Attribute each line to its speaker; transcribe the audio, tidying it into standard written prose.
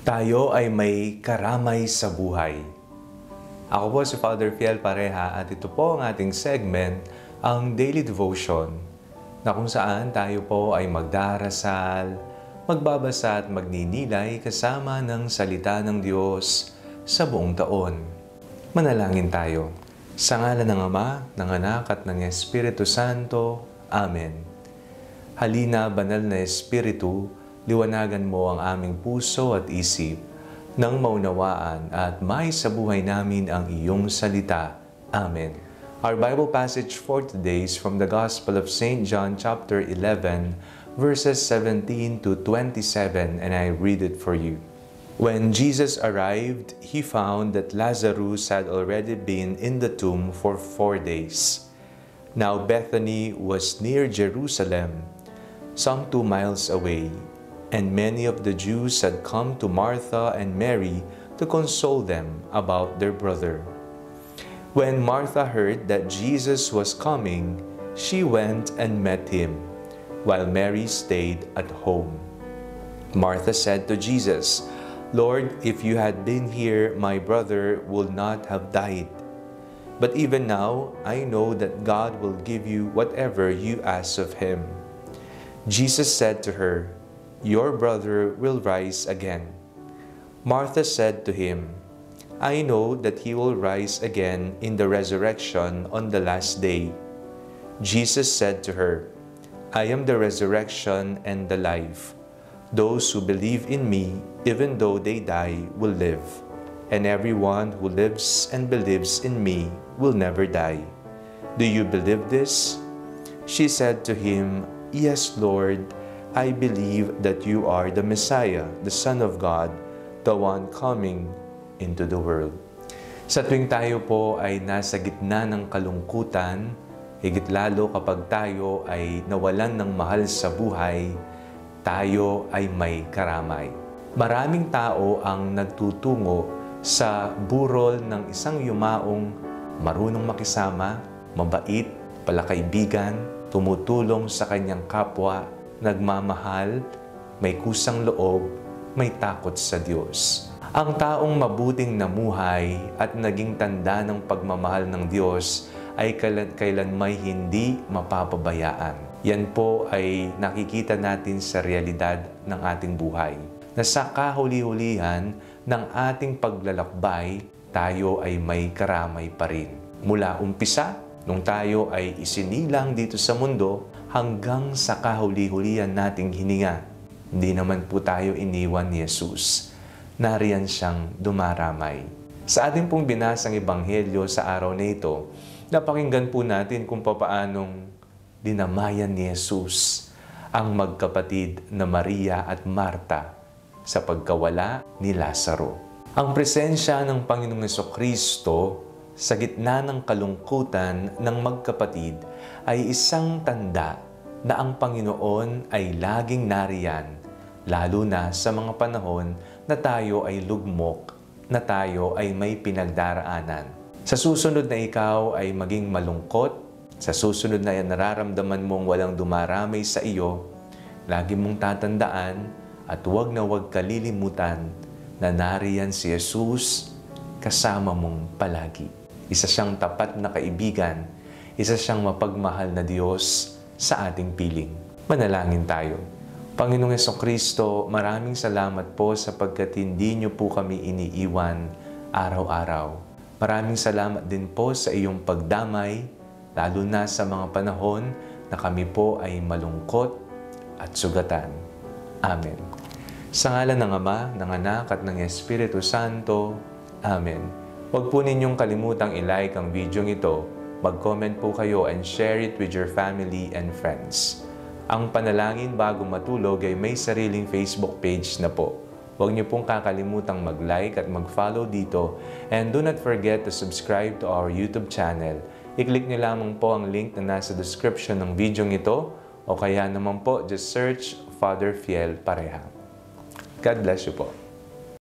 Speaker 1: Tayo ay may karamay sa buhay. Ako po si Father Fiel Pareha at ito po ang ating segment, ang Daily Devotion, na kung saan tayo po ay magdarasal, magbabasa at magninilay kasama ng salita ng Diyos sa buong taon. Manalangin tayo. Sa ngalan ng Ama, ng Anak at ng Espiritu Santo. Amen. Halina, Banal na Espiritu, liwanagan mo ang aming puso at isip nang maunawaan at may sa buhay namin ang iyong salita. Amen. Our Bible passage for today is from the Gospel of St. John chapter 11, verses 17 to 27, and I read it for you. When Jesus arrived, he found that Lazarus had already been in the tomb for 4 days. Now Bethany was near Jerusalem, some 2 miles away, and many of the Jews had come to Martha and Mary to console them about their brother. When Martha heard that Jesus was coming, she went and met him, while Mary stayed at home. Martha said to Jesus, "Lord, if you had been here, my brother would not have died. But even now, I know that God will give you whatever you ask of him." Jesus said to her, "Your brother will rise again." Martha said to him, "I know that he will rise again in the resurrection on the last day." Jesus said to her, "I am the resurrection and the life. Those who believe in me, even though they die, will live. And everyone who lives and believes in me will never die. Do you believe this?" She said to him, "Yes, Lord. I believe that you are the Messiah, the Son of God, the one coming into the world." Sa tuwing tayo po ay nasa gitna ng kalungkutan, higit lalo kapag tayo ay nawalan ng mahal sa buhay, tayo ay may karamay. Maraming tao ang nagtutungo sa burol ng isang yumaong marunong makisama, mabait, palakaibigan, tumutulong sa kanyang kapwa, nagmamahal, may kusang loob, may takot sa Diyos. Ang taong mabuting namuhay at naging tanda ng pagmamahal ng Diyos ay kailanmay hindi mapapabayaan. Yan po ay nakikita natin sa realidad ng ating buhay. Na sa kahuli-hulihan ng ating paglalakbay, tayo ay may karamay pa rin. Mula umpisa, nung tayo ay isinilang dito sa mundo, hanggang sa kahuli-hulihan nating hininga, hindi naman po tayo iniwan ni Jesus. Nariyan siyang dumaramay. Sa ating pong binasang ebanghelyo sa araw na ito, napakinggan po natin kung papaanong dinamayan ni Jesus ang magkapatid na Maria at Marta sa pagkawala ni Lazaro. Ang presensya ng Panginoong Jesucristo sa gitna ng kalungkutan ng magkapatid ay isang tanda na ang Panginoon ay laging nariyan, lalo na sa mga panahon na tayo ay lugmok, na tayo ay may pinagdaraanan. Sa susunod na ikaw ay maging malungkot, sa susunod na nararamdaman mong walang dumaramay sa iyo, lagi mong tatandaan at huwag na huwag kalilimutan na nariyan si Jesus kasama mong palagi. Isa siyang tapat na kaibigan, isa siyang mapagmahal na Diyos sa ating piling. Manalangin tayo. Panginoong Jesucristo, maraming salamat po sapagkat hindi niyo po kami iniiwan araw-araw. Maraming salamat din po sa iyong pagdamay, lalo na sa mga panahon na kami po ay malungkot at sugatan. Amen. Sa ngalan ng Ama, ng Anak at ng Espiritu Santo. Amen. Huwag po ninyong kalimutang i-like ang video ito, mag-comment po kayo and share it with your family and friends. Ang panalangin bago matulog ay may sariling Facebook page na po. Huwag niyo pong kakalimutang mag-like at mag-follow dito, and do not forget to subscribe to our YouTube channel. I-click niyo lamang po ang link na nasa description ng video ito, o kaya naman po just search Father Fiel Pareha. God bless you po.